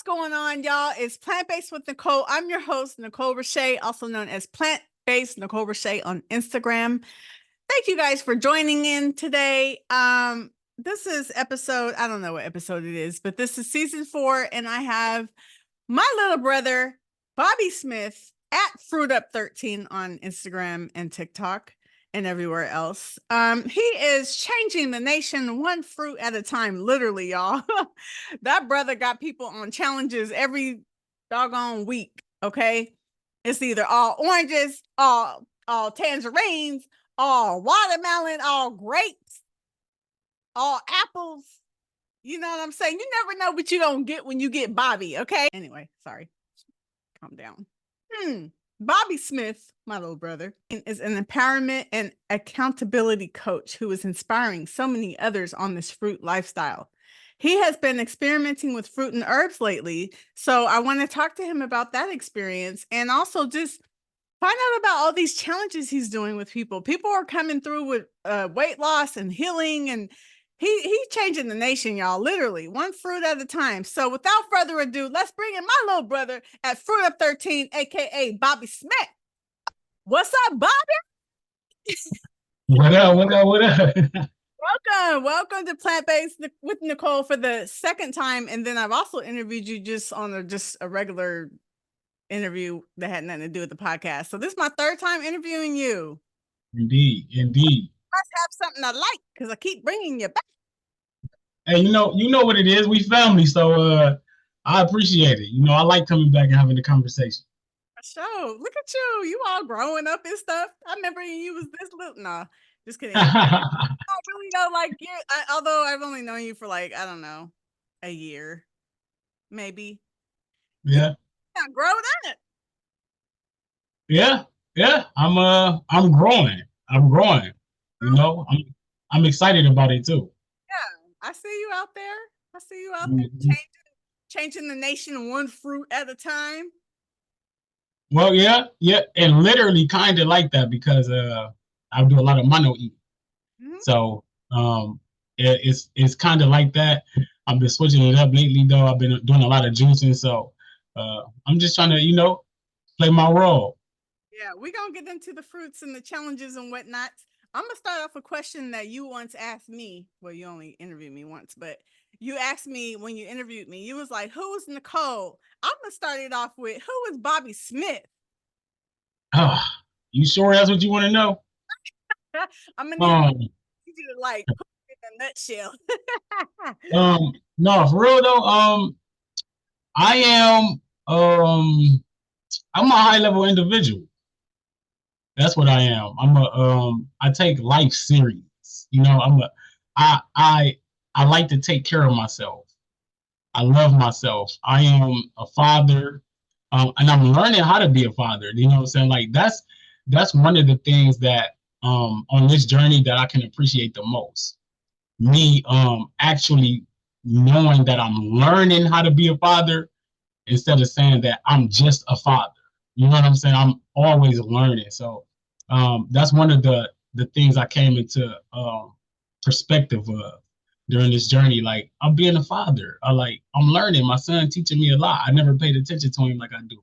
going on, y'all? It's Plant-Based with Nicole. I'm your host, Nicole Roche, also known as Plant-Based Nicole Roche on Instagram. Thank you guys for joining in today. This is episode, I don't know what episode it is, but this is season 4, and I have my little brother, Bobby Smith, at FruitUp13 on Instagram and TikTok and everywhere else. He is changing the nation one fruit at a time, literally, y'all. That brother got people on challenges every doggone week. Okay, it's either all oranges, all tangerines, all watermelon, all grapes, all apples. You know what I'm saying? You never know what you're gonna get when you get Bobby. Okay. Anyway, sorry. Calm down. Bobby Smith, my little brother, is an empowerment and accountability coach who is inspiring so many others on this fruit lifestyle. He has been experimenting with fruit and herbs lately, so I want to talk to him about that experience and also just find out about all these challenges he's doing with people. People are coming through with weight loss and healing, and he's changing the nation, y'all, literally one fruit at a time. So without further ado, let's bring in my little brother at FruitUp13, aka Bobby Smith. What's up, Bobby? What up? What up? What up? Welcome to Plant-Based with Nicole for the second time, and then I've also interviewed you just on a regular interview that had nothing to do with the podcast. So this is my third time interviewing you. Indeed, indeed. Must have something I like because I keep bringing you back. Hey, you know what it is. We family, so I appreciate it. I like coming back and having the conversation. So look at you all growing up and stuff. I remember you was this little. Nah, just kidding. I don't really know, like you. Although I've only known you for like, I don't know, a year, maybe. Yeah. Yeah, grown up. Yeah. I'm growing. I'm growing. I'm excited about it too. Yeah, I see you out there. I see you out there Mhm. changing the nation one fruit at a time. Well, yeah, and literally kind of like that because I do a lot of mono eating. Mhm. So it's kind of like that. I've been switching it up lately, though. I've been doing a lot of juicing, so I'm just trying to play my role. Yeah, we're gonna get into the fruits and the challenges and whatnot. I'm gonna start off a question that you once asked me. Well, you only interviewed me once, but you asked me when you interviewed me, you was like, "Who is Nicole?" I'm gonna start it off with, "Who is Bobby Smith?" You sure that's what you want to know? I'm gonna need Um, you to like put it in a nutshell. no, for real though. I am I'm a high level individual. That's what I am. I take life serious. I I I like to take care of myself. I love myself. I am a father, and I'm learning how to be a father. You know what I'm saying? Like that's one of the things that on this journey that I can appreciate the most. Me actually knowing that I'm learning how to be a father instead of saying that I'm just a father. You know what I'm saying? I'm always learning. So that's one of the things I came into perspective of during this journey. Like I'm being a father. I'm learning. My son teaching me a lot. I never paid attention to him like I do.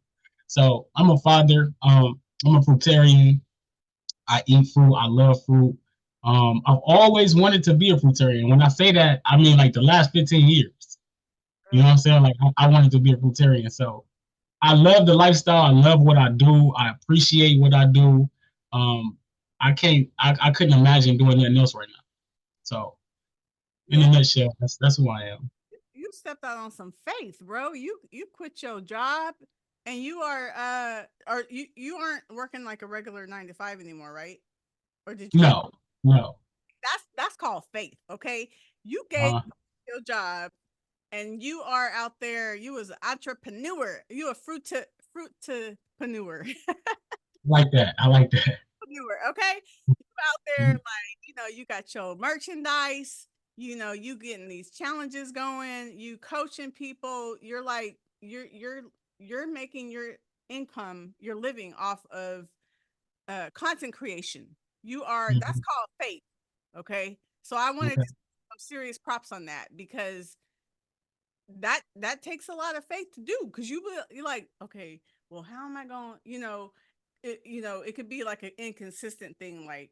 So I'm a father. I'm a fruitarian. I eat fruit. I love fruit. I've always wanted to be a fruitarian. When I say that, I mean like the last 15 years. You know what I'm saying? Like I wanted to be a fruitarian. So I love the lifestyle. I love what I do. I appreciate what I do. Um, I couldn't imagine doing nothing else right now. So in Yeah, a nutshell, that's who I am. you stepped out on some faith, bro. You quit your job and you are or you aren't working like a regular 9 to 5 anymore, right? Or did you? No, no. That's called faith. Okay, you gave Uh, your job and you are out there. You was an entrepreneur. You a fruitpreneur. like that. I like that. Okay, you out there like you got your merchandise. You getting these challenges going. You coaching people. You're like you're making your income. You're living off of content creation. That's Mhm. called faith. Okay. So I wanted Okay. to some serious props on that because that takes a lot of faith to do, because you're like, okay, well, how am I going, it could be like an inconsistent thing, like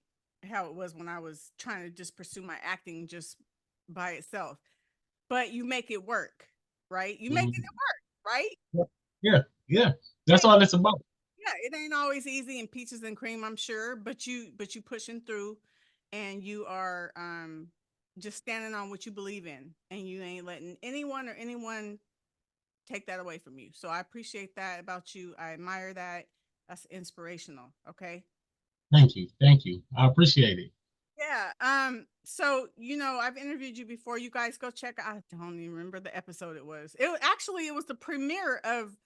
how it was when I was trying to just pursue my acting just by itself, but you make it work, right? You making Mhm. it work, right? Yeah, yeah. That's Right. all it's about. Yeah, it ain't always easy and peaches and cream, I'm sure, but you pushing through, and you are just standing on what you believe in, and you ain't letting anyone take that away from you. So I appreciate that about you. I admire that. That's inspirational. Okay. Thank you. Thank you. I appreciate it. Yeah. So I've interviewed you before. You guys go check. I don't even remember the episode it was. It was the premiere of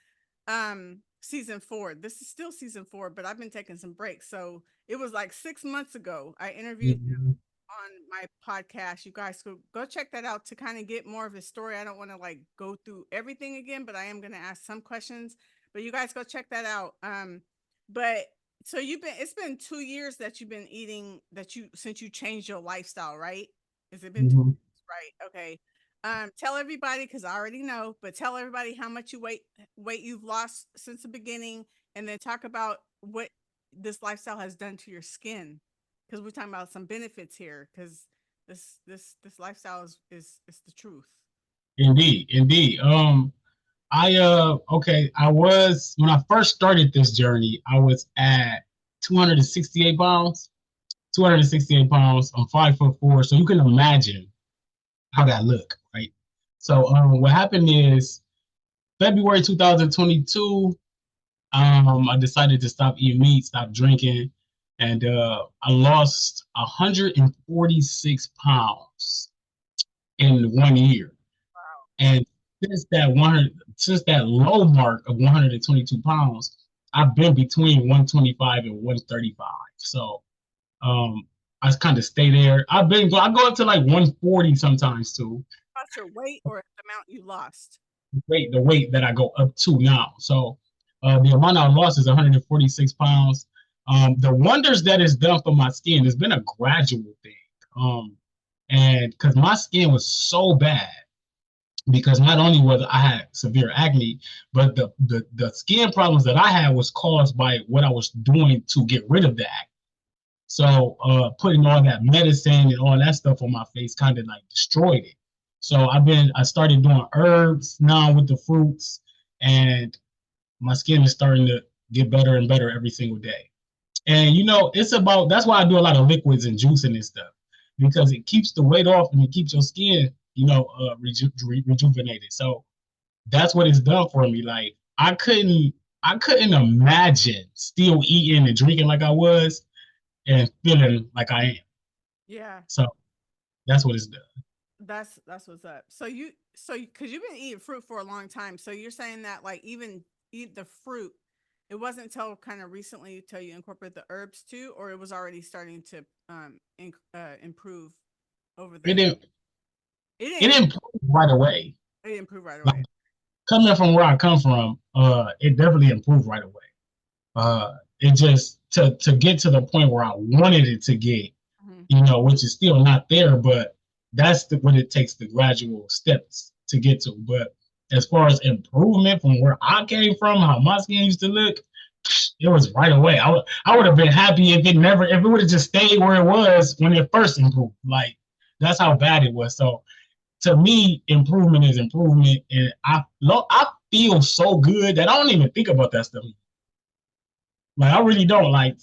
season 4. This is still season 4, but I've been taking some breaks. So it was like 6 months ago. I interviewed Mhm. on my podcast. You guys go check that out to kind of get more of his story. I don't want to like go through everything again, but I am going to ask some questions. But you guys go check that out. But so it's been 2 years that you've been eating, since you changed your lifestyle, right? Has it been Mhm. right? Okay. Tell everybody, because I already know, but tell everybody how much weight you've lost since the beginning, and then talk about what this lifestyle has done to your skin, because we're talking about some benefits here, because this lifestyle is the truth. Indeed, indeed. I was when I first started this journey, I was at 268 pounds. 268 pounds. I'm 5'4", so you can imagine how that look, right? So what happened is February 2022, I decided to stop eating meat, stop drinking, and I lost 146 pounds in 1 year. And since that low mark of 122 pounds, I've been between 125 and 135. So um, I kind of stay there. I go up to like 140 sometimes too. About your weight or the amount you lost? The weight that I go up to now. So the amount I lost is 146 pounds. The wonders that it's done for my skin has been a gradual thing. And because my skin was so bad, because not only was I had severe acne, but the skin problems that I had was caused by what I was doing to get rid of the acne. So putting all that medicine and all that stuff on my face kind of like destroyed it. So I started doing herbs now with the fruits, and my skin is starting to get better and better every single day. And that's why I do a lot of liquids and juicing and stuff, because it keeps the weight off and it keeps your skin, rejuvenated. So that's what it's done for me. Like I couldn't imagine still eating and drinking like I was and feeling like I am. Yeah, So that's what it's done. that's what's up. So because you've been eating fruit for a long time, so you're saying that like even eat the fruit, it wasn't until kind of recently till you incorporate the herbs too, or it was already starting to improve over It the. didn't It it didn't. didn't improve right away. It didn't improve right Like away. coming from where I come from, it definitely improved right away. It just to get to the point where I wanted it to get, Mhm. which is still not there, but what it takes, the gradual steps to get to. But as far as improvement from where I came from, how my skin used to look, it was right away. I would have been happy if it would have just stayed where it was when it first improved. Like that's how bad it was. So to me, improvement is improvement, and I feel so good that I don't even think about that stuff. Like I really don't. Like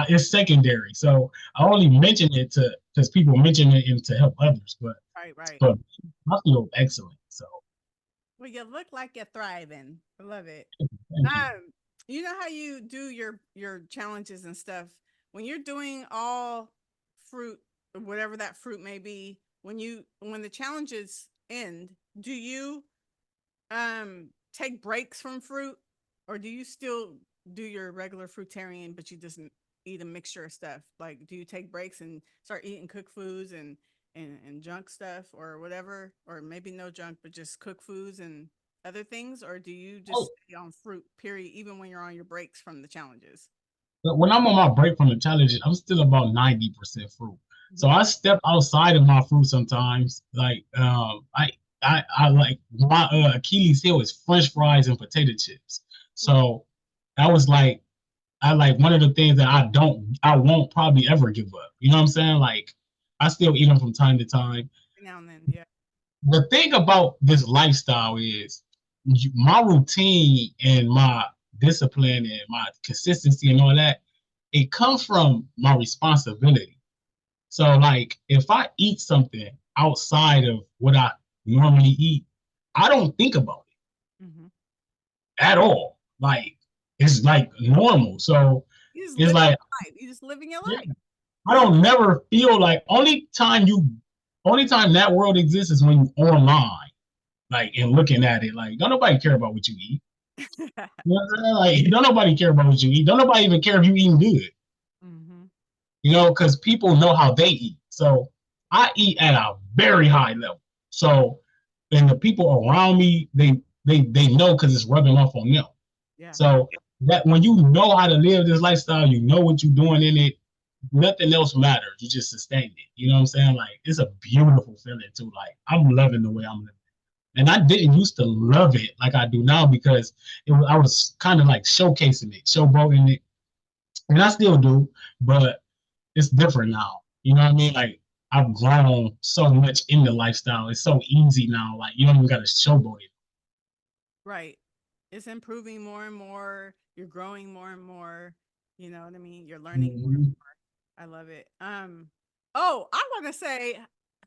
it's secondary. So I only mention it to because people mention it and to help others. But Right, right. but I feel excellent. So Well, you look like you're thriving. I love it. thank you. Um, you know how you do your challenges and stuff. When you're doing all fruit, whatever that fruit may be, when the challenges end, do you take breaks from fruit, or do you still do your regular fruitarian, but you just eat a mixture of stuff? Like, do you take breaks and start eating cooked foods and junk stuff or whatever, or maybe no junk, but just cooked foods and other things, or do you just Oh, stay on fruit period even when you're on your breaks from the challenges? but when I'm on my break from the challenges, I'm still about 90% fruit. So Mhm. I step outside of my fruit sometimes. Like I like my Achilles heel is French fries and potato chips. So that was like I like one of the things that I won't probably ever give up. You know what I'm saying? Like I still eat them from time to time. Now and then, yeah. The thing about this lifestyle is my routine and my discipline and my consistency and all that, it comes from my responsibility. So like if I eat something outside of what I normally eat, I don't think about it Mm-hmm. at all. Like it's like normal. So You just it's live like your life. You just living your yeah, life. I don't never feel like only time that world exists is when you online, like and looking at it. Like don't nobody care about what you eat. You know what I'm saying? Like don't nobody care about what you eat. Don't nobody even care if you eating good. Mm-hmm. You know, because people know how they eat. So I eat at a very high level. So and the people around me, they know because it's rubbing off on them. Yeah. So that when you know how to live this lifestyle, you know what you're doing in it, nothing else matters. You just sustain it. You know what I'm saying? Like it's a beautiful feeling too. Like I'm loving the way I'm living. And I didn't used to love it like I do now because I was kind of like showcasing it, showboating it, and I still do, but it's different now. You know what I mean? Like I've grown so much in the lifestyle. It's so easy now. Like you don't even got to showboat it. Right. It's improving more and more. You're growing more and more. You know what I mean? You're learning more. Mhm. I love it. Oh, I want to say,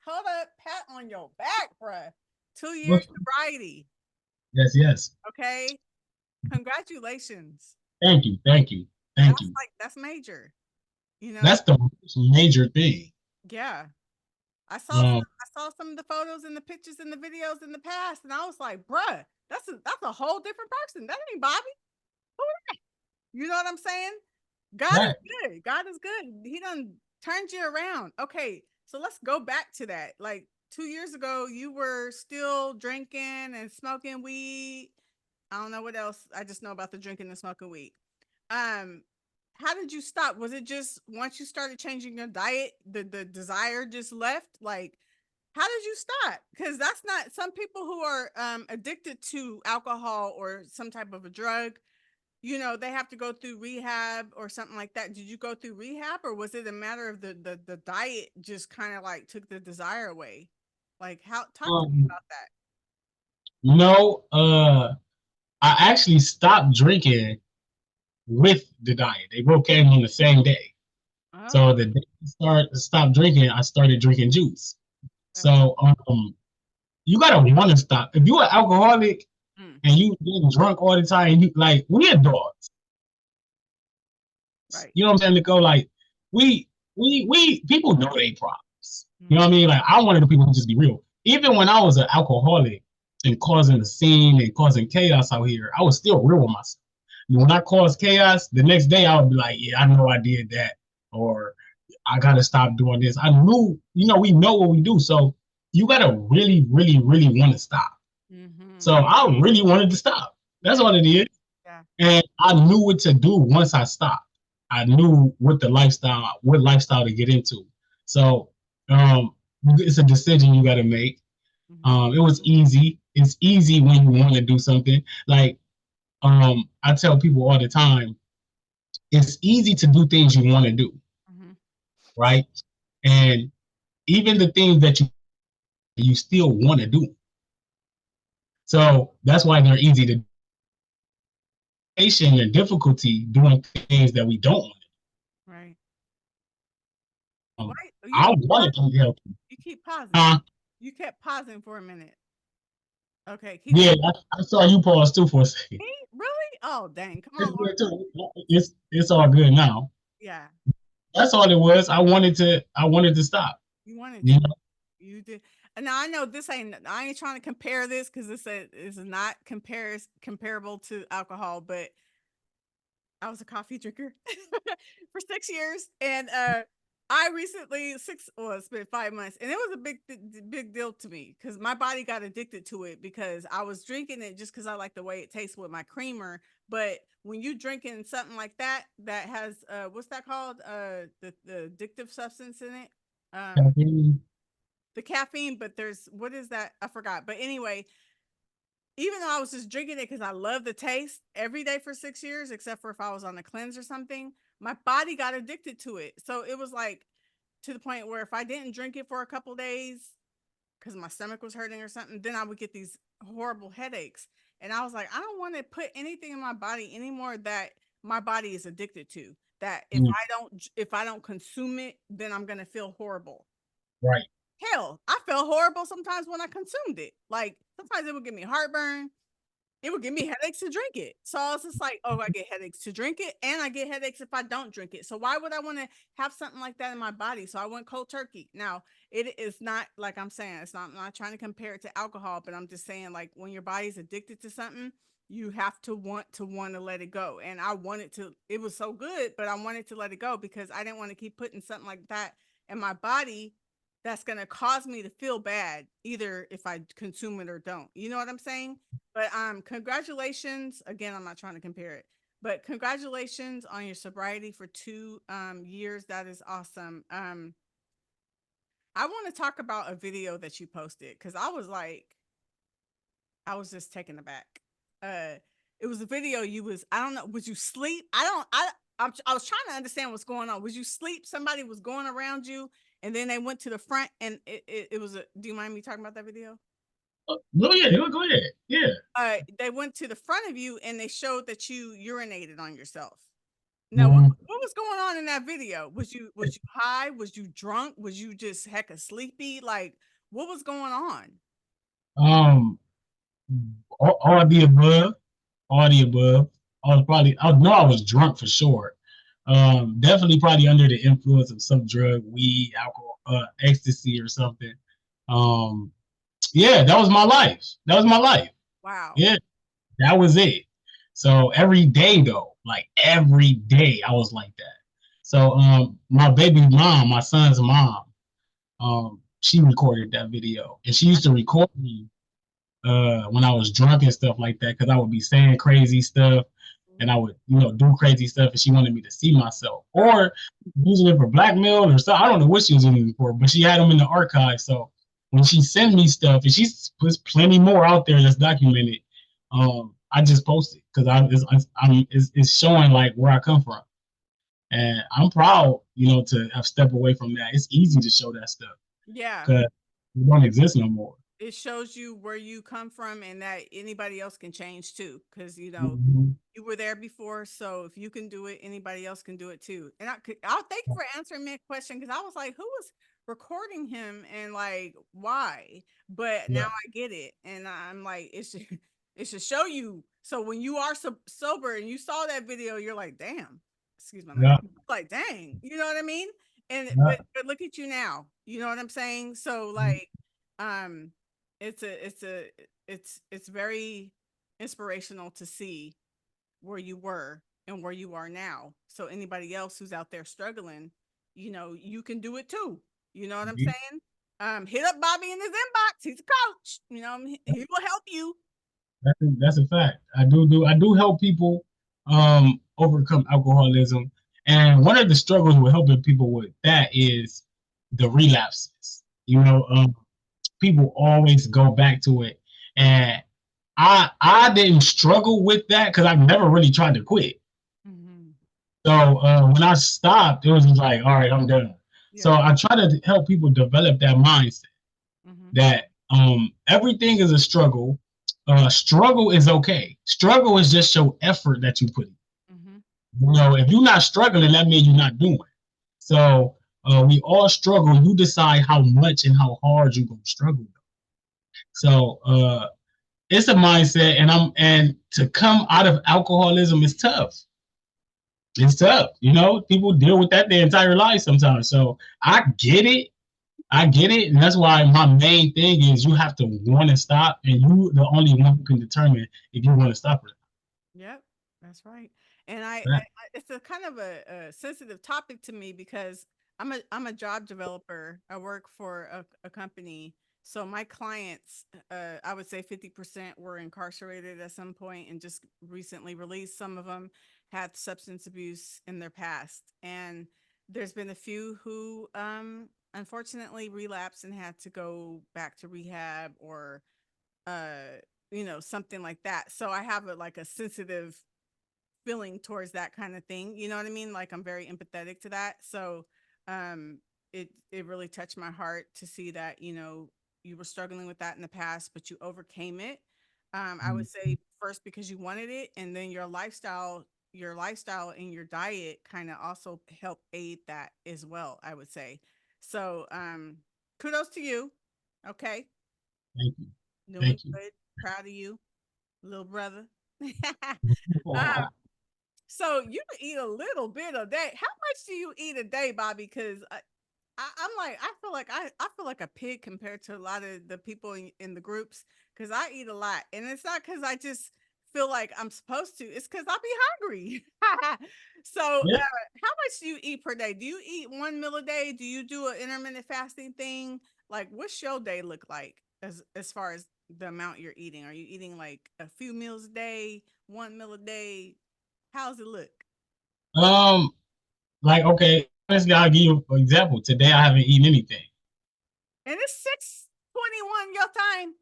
hold up, pat on your back, bruh. 2 years sobriety. Yes, yes. Okay. Congratulations. Thank you, thank you, thank That's you. like that's major. You know? That's the major thing. Yeah. Um, I saw some of the photos and the pictures and the videos in the past, and I was like, bruh, that's a whole different person. That ain't Bobby. You know what I'm saying? God is that good. God is good. He done turned you around. Okay, so let's go back to that. Like 2 years ago, you were still drinking and smoking weed. I don't know what else. I just know about the drinking and smoking weed. Um, how did you stop? Was it just once you started changing your diet, the desire just left? Like, how did you stop? Because that's not some people who are addicted to alcohol or some type of a drug, they have to go through rehab or something like that. Did you go through rehab, or was it a matter of the diet just kind of like took the desire away? Like, how, talk to me um, about that. no, I actually stopped drinking with the diet. They both came on the same day. Oh, So the day I stopped drinking, I started drinking juice. okay. So you gotta want to stop. If you're an alcoholic Mm, and you getting drunk all the time, you like we adults. right. You know what I'm saying, Nicole? Like we people know they problems. You Mm, know what I mean? Like I wanted the people to just be real. Even when I was an alcoholic and causing a scene and causing chaos out here, I was still real with myself. When I caused chaos, the next day I would be like, yeah, I know I did that, or I gotta stop doing this. I knew, we know what we do. So you gotta really, really, really want to stop. So mm-hmm. I really wanted to stop. That's Yeah, all it is. yeah. And I knew what to do once I stopped. I knew what lifestyle to get into. So it's a decision you got to make. Mm-hmm. It was easy. It's easy when you want to do something. Like I tell people all the time, it's easy to do things you want to do, Mm-hmm. right? And even the things that you still want to do. So that's why they're easy to patient and difficulty doing things that we don't want. Right. Um, Wait, you I keep wanted to pausing. help. You keep pausing. Uh, You kept pausing for a minute. Okay, keep yeah, going. I saw you pause too for a second. Me? Really? Oh, dang. Come on, It's Lord. good too. It's all good now. Yeah, That's all it was. I wanted to stop. you wanted You to. know? You did. And now I know I ain't trying to compare this because this is not comparable to alcohol, but I was a coffee drinker for 6 years. And I recently it's been 5 months, and it was a big deal to me because my body got addicted to it because I was drinking it just because I like the way it tastes with my creamer. But when you drinking something like that has what's that called? The addictive substance in it. Um, the caffeine, but there's what is that? I forgot. But anyway, even though I was just drinking it because I love the taste every day for 6 years, except for if I was on a cleanse or something, my body got addicted to it. So it was like to the point where if I didn't drink it for a couple days because my stomach was hurting or something, then I would get these horrible headaches. And I was like, I don't want to put anything in my body anymore that my body is addicted to. That Mm, if I don't consume it, then I'm gonna feel horrible. right. Hell, I felt horrible sometimes when I consumed it. Like sometimes it would give me heartburn, it would give me headaches to drink it. So I was just like, oh, I get headaches to drink it, and I get headaches if I don't drink it. So why would I want to have something like that in my body? So I went cold turkey. Now, it is not like I'm saying, I'm not trying to compare it to alcohol, but I'm just saying, like, when your body's addicted to something, you have to want to let it go. And I wanted to, it was so good, but I wanted to let it go because I didn't want to keep putting something like that in my body that's going to cause me to feel bad either if I consume it or don't. You know what I'm saying? But congratulations. Again, I'm not trying to compare it, but congratulations on your sobriety for 2 years. That is awesome. I want to talk about a video that you posted because I was just taken aback. It was a video you was, I don't know, was you sleep? I was trying to understand what's going on. Was you sleep? Somebody was going around you and then they went to the front and it was a, do you mind me talking about that video? Go ahead. Go ahead. Yeah. They went to the front of you and they showed that you urinated on yourself. Now, Mm, what was going on in that video? Was you high? Was you drunk? Was you just hecka sleepy? Like, what was going on? um, all the above. All the above. I know I was drunk for sure. Definitely probably under the influence of some drug, weed, alcohol, ecstasy or something. Um, yeah, that was my life. That was my life. Wow. Yeah, that was it. So every day though, like every day I was like that. So my baby mom, my son's mom, she recorded that video and she used to record me when I was drunk and stuff like that because I would be saying crazy stuff and I would, do crazy stuff and she wanted me to see myself or using it for blackmail or stuff. I don't know what she was using it for, but she had them in the archive. So when she sent me stuff and she puts plenty more out there that's documented, I just post it because it's showing like where I come from. And I'm proud, to have stepped away from that. It's easy to show that stuff Yeah. because it don't exist no more. It shows you where you come from and that anybody else can change too. Cause Mhm. you were there before. So if you can do it, anybody else can do it too. And I'll thank you for answering me a question. Cause I was like, who was recording him and like, why? But now Yeah, I get it. And I'm like, it should show you. So when you are sober and you saw that video, you're like, damn, excuse my yeah, language. Like, dang, you know what I mean? And, yeah. but look at you now, you know what I'm saying? So like, um, it's a it's very inspirational to see where you were and where you are now. So anybody else who's out there struggling, you can do it too. You know what I'm saying? Hit up Bobby in his inbox. He's a coach. He will help you. That's a fact. I do help people overcome alcoholism, and one of the struggles with helping people with that is the relapses. People always go back to it, and I didn't struggle with that because I've never really tried to quit. Mm-hmm. So when I stopped, it was just like, all right, I'm done. So Yeah. I try to help people develop that mindset Mm-hmm. that everything is a struggle. Struggle is okay. Struggle is just your effort that you put in. Mm-hmm. If you're not struggling, that means you're not doing. So we all struggle. You decide how much and how hard you're gonna struggle. So it's a mindset, and to come out of alcoholism is tough. It's tough. People deal with that their entire life sometimes. So I get it. I get it, and that's why my main thing is you have to want to stop, and you the only one who can determine if you want to stop it. Yep, that's right. And Right. it's a kind of a sensitive topic to me because I'm a job developer. I work for a company, so my clients, I would say 50% were incarcerated at some point and just recently released. Some of them had substance abuse in their past, and there's been a few who unfortunately relapsed and had to go back to rehab or something like that. So I have like a sensitive feeling towards that kind of thing. You know what I mean? Like I'm very empathetic to that. So um it really touched my heart to see that, you were struggling with that in the past, but you overcame it. I would say first because you wanted it, and then your lifestyle and your diet kind of also help aid that as well, I would say. So kudos to you. Okay. Thank you. Doing Thank you. good. Proud of you, little brother. um, so you eat a little bit a day. How much do you eat a day, Bobby? Because I'm like, I feel like a pig compared to a lot of the people in the groups, because I eat a lot, and it's not because I just feel like I'm supposed to. It's because I be hungry. So, Yeah. how much do you eat per day? Do you eat one meal a day? Do you do an intermittent fasting thing? Like, what's your day look like as far as the amount you're eating? Are you eating like a few meals a day, one meal a day? How's it look? Um, like okay, honestly, I'll give you an example. Today I haven't eaten anything. And it's 6:21 your time.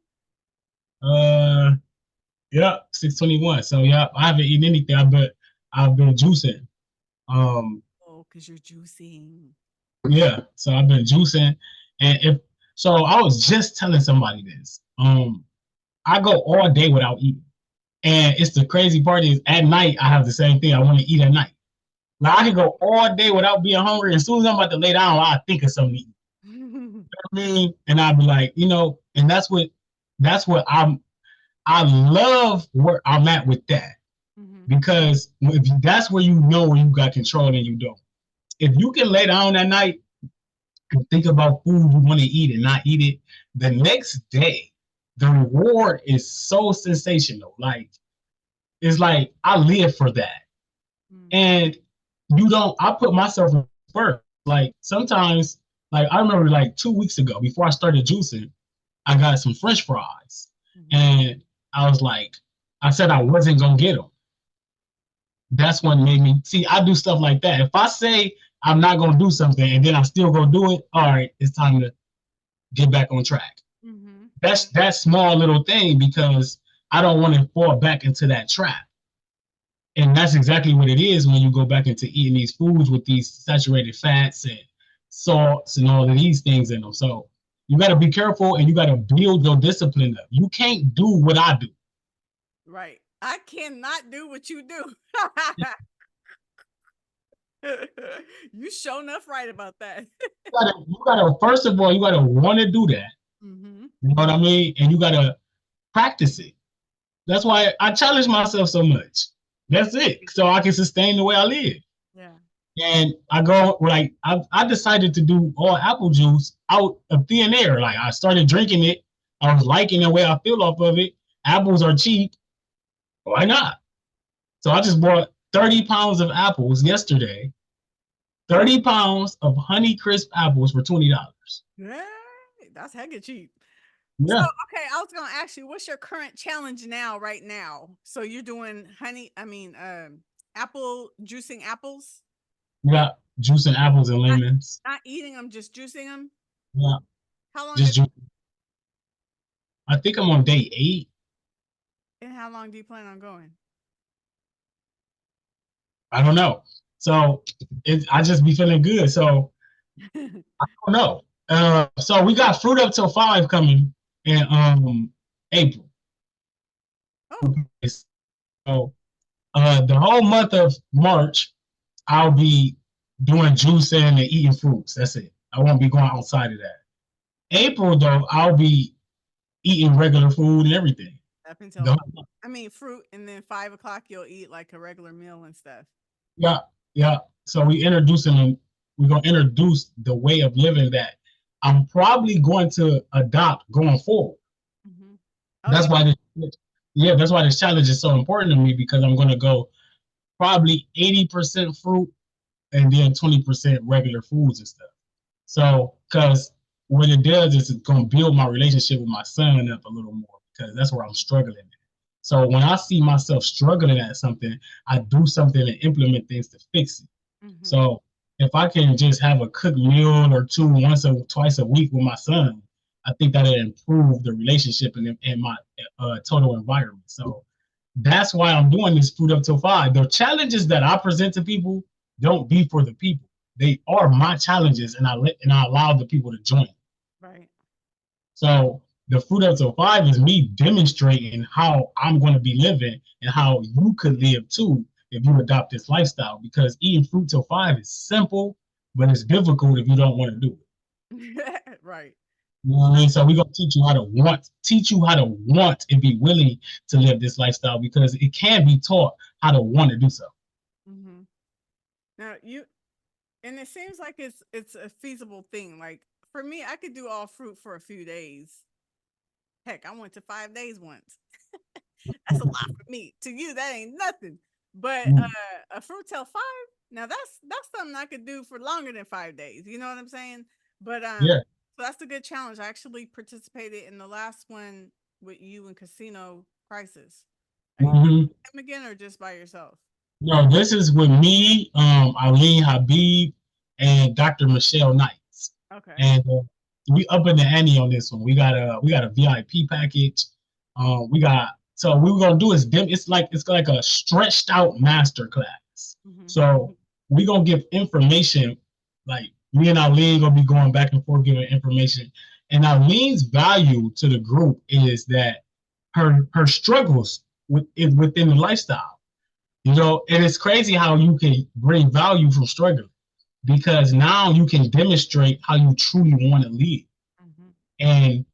Uh, yeah, 6:21. So yeah, I haven't eaten anything, but I've been juicing. Um, Oh, because you're juicing. yeah, so I've been juicing, and if so, I was just telling somebody this. I go all day without eating, and it's the crazy part is at night I have the same thing. I want to eat at night. Like I can go all day without being hungry. As soon as I'm about to lay down, I think of something to eat. I mean, and I'd be like, and that's what I love where I'm at with that Mhm. because if that's where you know you got control and you don't. If you can lay down that night and think about food you want to eat and not eat it, the next day, the reward is so sensational. Like it's like I live for that. Mm. And you don't I put myself first. Like sometimes, like I remember like 2 weeks ago before I started juicing, I got some French fries. Mhm. And I was like, I said I wasn't gonna get them. That's what made me see. I do stuff like that. If I say I'm not gonna do something and then I still go do it, all right, it's time to get back on track. Mhm. That's that small little thing because I don't want to fall back into that trap. And that's exactly what it is when you go back into eating these foods with these saturated fats and salts and all of these things in them. So you got to be careful and you got to build your discipline up. You can't do what I do. Right. I cannot do what you do. You sure enough right about that. You gotta first of all, you gotta want to do that. Mhm. You know what I mean? And you gotta practice it. That's why I challenge myself so much. That's it. So I can sustain the way I live. Yeah. And I go like I decided to do all apple juice out of thin air. Like I started drinking it. I was liking the way I feel off of it. Apples are cheap. Why not? So I just bought 30 pounds of apples yesterday. 30 pounds of Honey Crisp apples for $20. Yeah. That's hecka cheap. So, Yeah, okay, I was gonna ask you, what's your current challenge now, right now? So you're doing apple juicing apples, we got juicing apples and not lemons. not eating them, just juicing them. Yeah, How long just have juice. I think I'm on day 8. and how long do you plan on going? I don't know. So I just be feeling good. So don't know. So we got fruit up till 5 coming in April. Oh, So the whole month of March, I'll be doing juicing and eating fruits. That's it. I won't be going outside of that. April though, I'll be eating regular food and everything. up until The five. whole, I mean, fruit, and then 5 o'clock you'll eat like a regular meal and stuff. yeah, yeah. So we're gonna introduce the way of living that I'm probably going to adopt going forward. Hmm. Oh yeah. That's why that's why this challenge is so important to me because I'm gonna go probably 80% fruit and then 20% regular foods and stuff. So, because what it does is it's gonna build my relationship with my son up a little more because that's where I'm struggling at. So when I see myself struggling at something, I do something and implement things to fix it. Hmm. So if I can just have a cooked meal or two twice a week with my son, I think that'll improve the relationship and my total environment. So that's why I'm doing this Food Up Till 5. The challenges that I present to people don't be for the people. They are my challenges, and I allow the people to join. Right. So the Food Up Till 5 is me demonstrating how I'm going to be living and how you could live too if you adopt this lifestyle. Because eating fruit till 5 is simple, but it's difficult if you don't want to do it. Right. You know what I mean? So we're gonna teach you how to want and be willing to live this lifestyle because it can be taught how to want to do so. Mm-hmm. Now and it seems like it's a feasible thing. Like for me, I could do all fruit for a few days. Heck, I went to 5 days once. That's a lot for me. To you, that ain't nothing. But Mm, a fruit till 5, now that's something I could do for longer than 5 days. You know what I'm saying? But yeah. so that's a good challenge. I actually participated in the last one with you and Casino Crisis. Are you doing Mhm. him again or just by yourself? No, this is with me, Eileen Habib, and Dr. Michelle Knights, Okay. and we up in the ante on this one. We got a VIP package. We got so we were gonna do is it's like a stretched out master class. Mm-hmm. So we gonna give information like me and Eileen gonna be going back and forth giving information. And Eileen's value to the group is that her struggles within the lifestyle. And it's crazy how you can bring value from struggling because now you can demonstrate how you truly want to live. Mm-hmm. And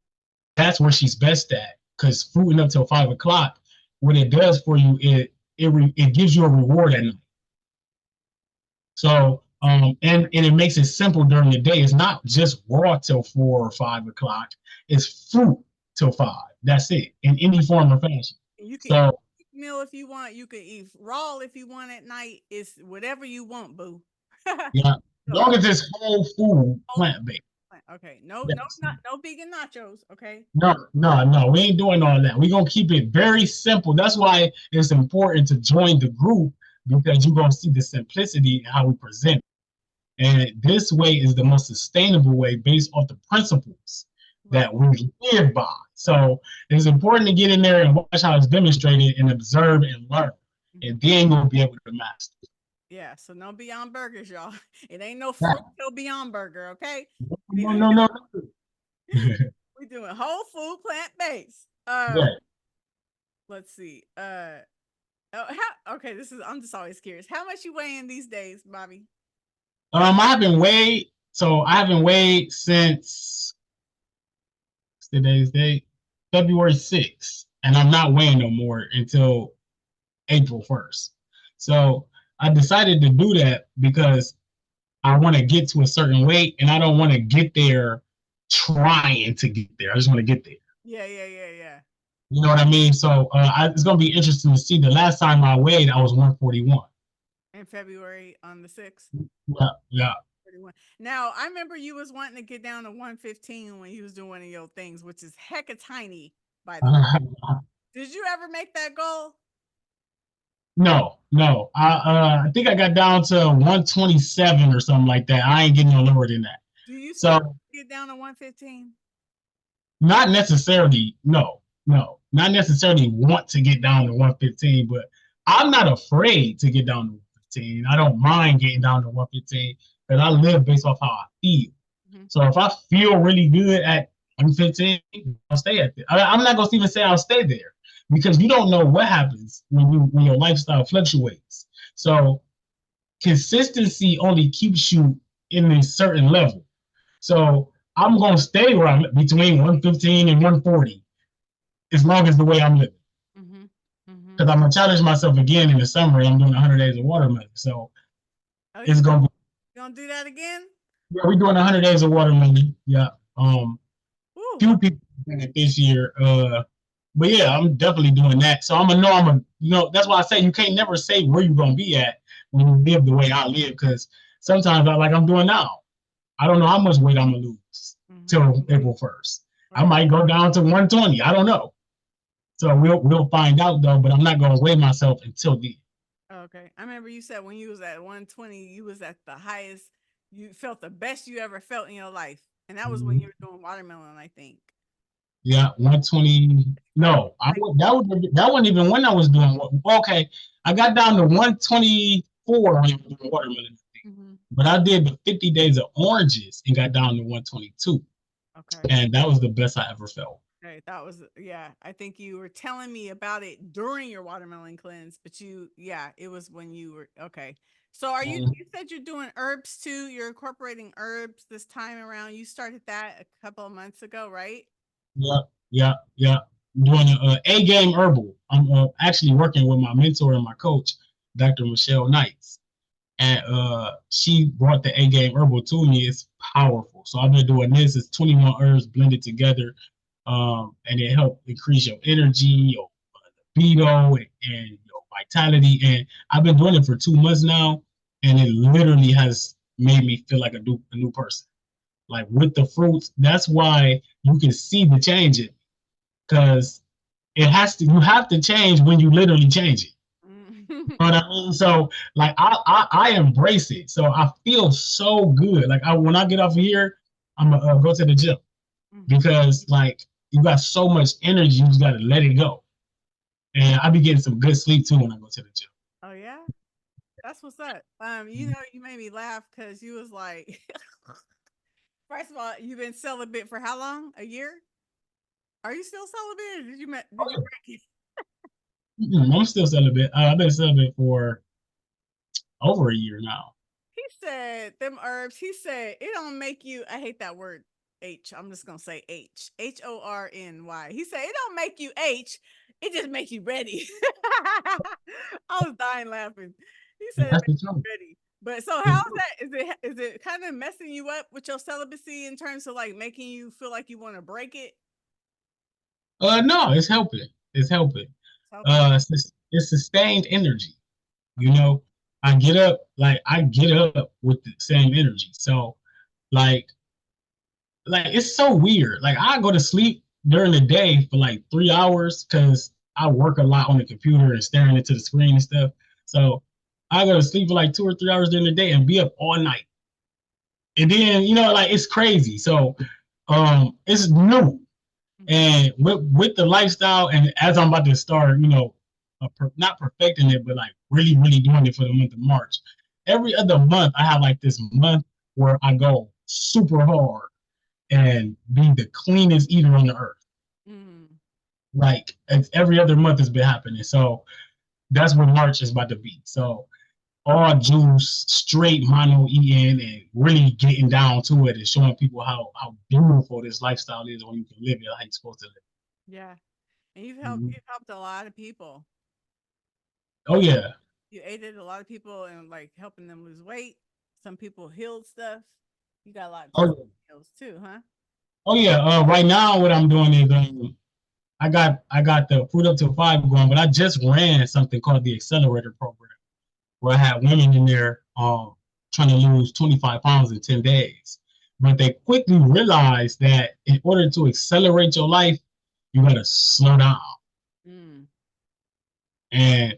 that's where she's best at because fruiting up till 5 o'clock, what it does for you, it gives you a reward at night. So, and it makes it simple during the day. It's not just raw till 4 or 5 o'clock. It's fruit till 5. That's it in any form or fashion. You can eat So, meal if you want. You can eat raw if you want at night. It's whatever you want, boo. yeah, as So long as it's whole food, whole plant based. okay. No, no, Yes. not no vegan nachos. Okay. No, no, no. We ain't doing all that. We're gonna keep it very simple. That's why it's important to join the group because you're gonna see the simplicity in how we present it. And this way is the most sustainable way based off the principles Right. that we live by. So it's important to get in there and watch how it's demonstrated and observe and learn. Mm-hmm. And then you'll be able to master. Yeah. So no Beyond Burgers, y'all. It ain't no Yeah. fruit till Beyond Burger. Okay. We No, no, no, no. we doing whole food, plant based. Yeah. Let's see. Oh, okay. I'm just always curious. How much you weighing these days, Bobby? I haven't weighed since today's date, February 6th, and I'm not weighing no more until April 1st. So I decided to do that because I want to get to a certain weight and I don't want to get there trying to get there. I just want to get there. Yeah, yeah, yeah, yeah. You know what I mean? So it's going to be interesting to see. The last time I weighed, I was 141. In February on the 6th. Yeah, yeah. 31. Now, I remember you was wanting to get down to 115 when you was doing one of your things, which is hecka tiny, by the way. Did you ever make that goal? No, no. I think I got down to 127 or something like that. I ain't getting no lower than that. Do you still So get down to 115? not necessarily, no, no, not necessarily want to get down to 115, but I'm not afraid to get down to 115. I don't mind getting down to 115 because I live based off how I feel. Mm-hmm. So if I feel really good at 115, I'll stay at it. I'm not gonna even say I'll stay there because you don't know what happens when your lifestyle fluctuates. So consistency only keeps you in a certain level. So I'm gonna stay where I'm between 115 and 140 as long as the way I'm living. Mm-hmm. Mm-hmm. Because I'm gonna challenge myself again in the summer. I'm doing 100 days of watermelon, so Oh, it's gonna be. you gonna do that again? Yeah, we're doing 100 days of watermelon. Yeah. Ooh, Few people doing it this year. But yeah, I'm definitely doing that. So I'm gonna know that's why I say you can't never say where you're gonna be at when you live the way I live. Because sometimes I'm doing now. I don't know how much weight I'm gonna lose till April 1st. I might go down to 120. I don't know. So we'll find out though, but I'm not gonna weigh myself until then. Okay. I remember you said when you was at 120, you was at the highest, you felt the best you ever felt in your life. And that was when you Mhm. were doing watermelon, I think. Yeah, 120. Probably No, that wasn't even when I was doing. Okay, I got down to 124 when I was doing watermelon, hmm but I did the 50 days of oranges and got down to 122, Okay. and that was the best I ever felt. Okay. That was, yeah. I think you were telling me about it during your watermelon cleanse, but yeah, it was when you were, okay. So you said you're doing herbs too. You're incorporating herbs this time around. You started that a couple of months ago, right? Yeah, yeah, yeah. Doing a game herbal. I'm actually working with my mentor and my coach, Dr. Michelle Knights, and she brought the A game herbal to me. It's powerful. So I've been doing this. It's 21 herbs blended together, and it helps increase your energy, your libido, and your vitality. And I've been doing it for 2 months now, and it literally has made me feel like a new person. Like with the fruits, that's why you can see the change it because you have to change when you literally change it. Mm. You know what I mean? So like I embrace it. So I feel so good. Like when I get off of here, I'm gonna go to the gym Mhm. because like you got so much energy, you just gotta let it go. And I be getting some good sleep too when I go to the gym. Oh yeah, that's what's up. You know, you made me laugh because you was like, first of all, you've been celibate for how long? A year? Are you still celibate? Or did you break it? I'm still celibate. I've been celibate for over a year now. He said them herbs. He said it don't make you. I hate that word H. I'm just gonna say Horny. He said it don't make you H. It just makes you ready. I was dying laughing. He said it That's makes the you truth. ready. But so The how's truth. that? Is it kind of messing you up with your celibacy in terms of like making you feel like you want to break it? No, it's helping. It's helping. It's helping. It's sustained energy. You Okay. know, I get up with the same energy. So like it's so weird. Like I go to sleep during the day for like 3 hours because I work a lot on the computer and staring into the screen and stuff. So I go to sleep for like 2 or 3 hours during the day and be up all night. And then, like it's crazy. So it's new. Mhm. And with the lifestyle, and as I'm about to start, not perfecting it, but like really, really doing it for the month of March. Every other month, I have like this month where I go super hard and be the cleanest eater on the earth. Mm. Like it's every other month has been happening. So that's what March is about to be. So all juice, straight mono eating, and really getting down to it and showing people how beautiful this lifestyle is when you can live it like you're supposed to live. Yeah. And Mhm. you've helped a lot of people. Oh yeah. You aided a lot of people and like helping them lose weight. Some people healed stuff. You got a lot of Oh yeah. testimonials too, huh? Oh yeah. Right now, what I'm doing is I got the Fruit Up to Five going, but I just ran something called the Accelerator Program, where I had women in there trying to lose 25 pounds in 10 days. But they quickly realized that in order to accelerate your life, you gotta slow down. Mm. And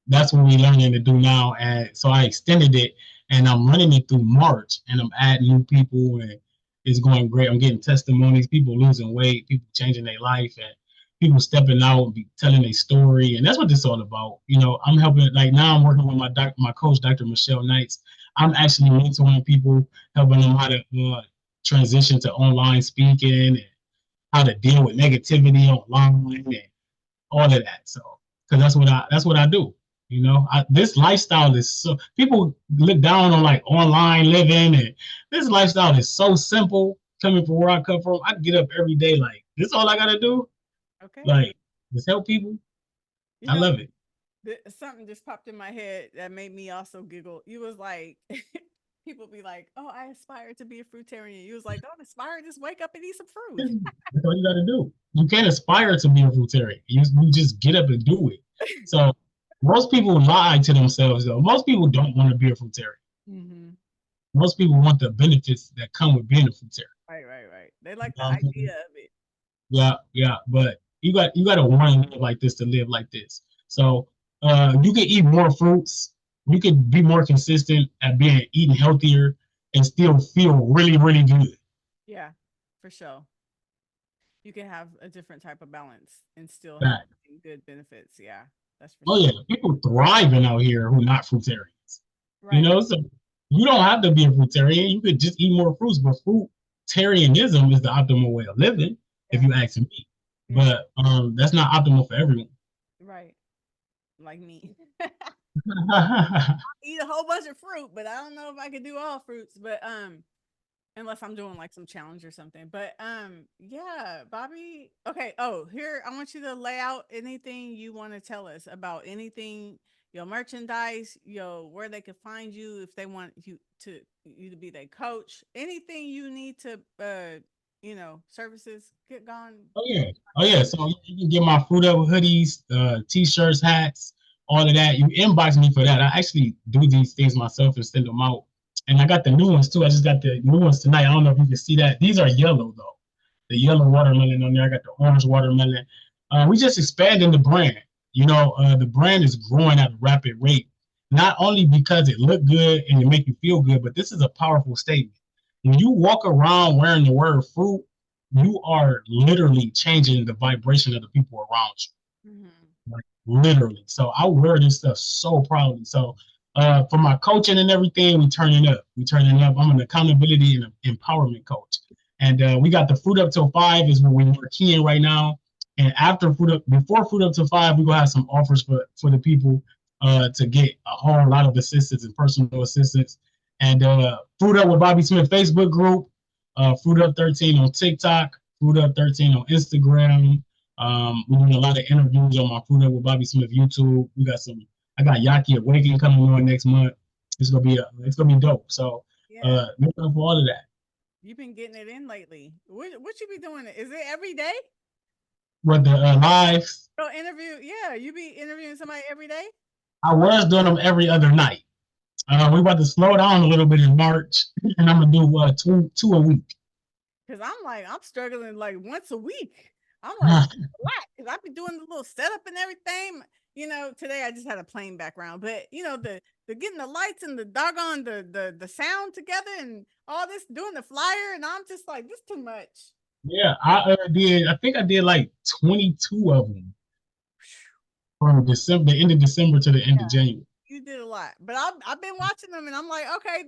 that's what we're learning to do now. And so I extended it and I'm running it through March and I'm adding new people and it's going great. I'm getting testimonies, people losing weight, people changing their life and people stepping out and be telling their story. And that's what this is all about. I'm helping like now I'm working with my coach, Dr. Michelle Knights. I'm actually mentoring people, helping them how to transition to online speaking and how to deal with negativity online and all of that. So, because that's what I do. This lifestyle is so people look down on like online living, and this lifestyle is so simple. Coming from where I come from, I get up every day like this. Is all I gotta do, Okay. like just help people. You I know, love it. something just popped in my head that made me also giggle. You was like, people be like, "Oh, I aspire to be a fruitarian." You was like, "Don't aspire, just wake up and eat some fruit." That's all you gotta do. You can't aspire to be a fruitarian. You just get up and do it. So most people lie to themselves though. Most people don't want to be a fruitarian. Mm-hmm. Most people want the benefits that come with being a fruitarian. Right, right, right. They You like know the what I'm idea saying? of it. Yeah, yeah. But you got to want to live like this to live like this. So You can eat more fruits. You could be more consistent at being eating healthier and still feel really, really good. Yeah, for sure. You can have a different type of balance and still have Fact. good benefits. Yeah, that's for Oh yeah, sure. people thriving out here who not fruitarians. You Right. know, so you don't have to be a fruitarian. You could just eat more fruits, but fruitarianism is the optimal way of living, if Yeah. you ask me. Yeah. But that's not optimal for everyone. Right. Like me. Eat a whole bunch of fruit, but I don't know if I could do all fruits. But unless I'm doing like some challenge or something. But yeah, Bobby. Okay. Oh, here I want you to lay out anything you want to tell us about anything, your merchandise, your where they could find you if they want you to be their coach. Anything you need to services get gone. Oh yeah, oh yeah. So you can get my Fruit Up hoodies, t-shirts, hats, all of that. You inbox me for that. I actually do these things myself and send them out. And I got the new ones too. I just got the new ones tonight. I don't know if you can see that. These are yellow though. The yellow watermelon on there. I got the orange watermelon. We just expanding the brand. The brand is growing at a rapid rate. Not only because it look good and it make you feel good, but this is a powerful statement. When you walk around wearing the word fruit, you are literally changing the vibration of the people around you. Mm-hmm. Like literally. So I wear this stuff so proudly. So for my coaching and everything, we turning up. We turning up. I'm an accountability and empowerment coach. And we got the Fruit Up Till 5 is what we're keying right now. And before Fruit Up Till 5, we're gonna have some offers for the people to get a whole lot of assistance and personal assistance. And Fruit Up with Bobby Smith Facebook group, Fruit Up 13 on TikTok, Fruit Up 13 on Instagram. We're doing a lot of interviews on my Fruit Up with Bobby Smith YouTube. I got Yaki Awakening coming on next month. It's gonna be dope. So Yeah. look out for all of that. You've been getting it in lately. What you be doing? Is it every day? With the lives, Go interview. Yeah, you be interviewing somebody every day. I was doing them every other night. We about to slow down a little bit in March, and I'm gonna do two a week. Cause I'm struggling like once a week. I'm like a lot because I've been doing the little setup and everything. Today I just had a plain background, but the getting the lights and the doggone the sound together and all this doing the flyer, and I'm just like this too much. Yeah, I did. I think I did like 22 of them from December, the end of December to the end of January. You did a lot, but I've been watching them, and I'm like, okay,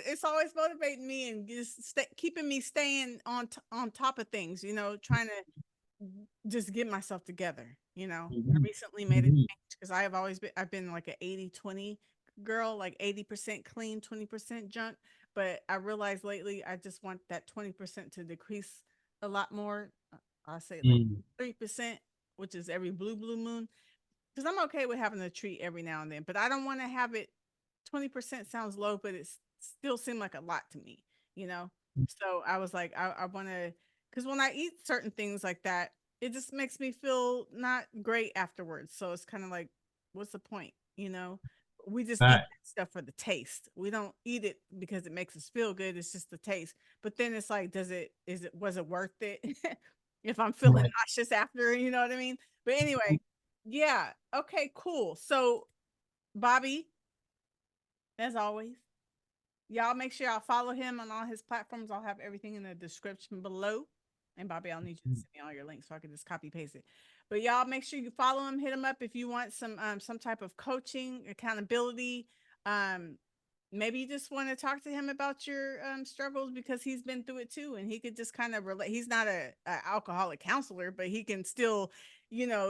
it's always motivating me and just keeping me staying on top of things. Trying to just get myself together. I Mhm. recently made a Mhm. change because I've been like an 80-20 girl, like 80% clean, 20% junk. But I realized lately I just want that 20% to decrease a lot more. I say like Mhm. 3%, which is every blue moon, because I'm okay with having a treat every now and then, but I don't want to have it. 20% sounds low, but it still seemed like a lot to me, you know? So I was like, I want to, because when I eat certain things like that, it just makes me feel not great afterwards. So it's kind of like, what's the point? We just eat That, that stuff for the taste. We don't eat it because it makes us feel good. It's just the taste. But then it's like, was it worth it if I'm feeling right. nauseous after? You know what I mean? But anyway, yeah. Okay, cool. So, Bobby, as always, y'all make sure y'all follow him on all his platforms. I'll have everything in the description below. And Bobby, I'll need you to send me all your links so I can just copy paste it. But y'all make sure you follow him, hit him up if you want some type of coaching, accountability. Um, Maybe you just want to talk to him about your struggles because he's been through it too, and he could just kind of relate. He's not a alcoholic counselor, but he can still,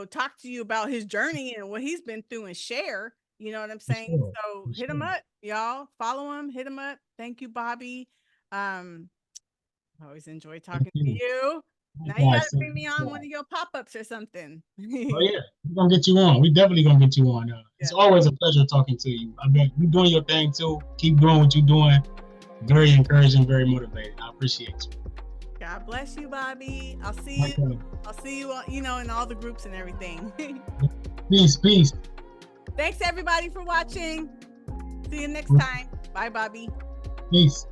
talk to you about his journey and what he's been through and share. You know what I'm For saying? sure. So For hit him sure. up, y'all. Follow him, hit him up. Thank you, Bobby. Um, I always enjoy Thank talking to you. you. Now you got to Guys, bring me on one of your pop-ups or something. oh Yeah. yeah, we're gonna get you on. We definitely gonna get you on. It's always a pleasure talking to you. I bet you doing your thing too. Keep doing what you're doing. Very encouraging, very motivating. I appreciate you. God bless you, Bobby. I'll see you. Okay. I'll see you, in all the groups and everything. Peace, peace, Thanks, everybody, for watching. See you next time. Bye, Bobby. peace.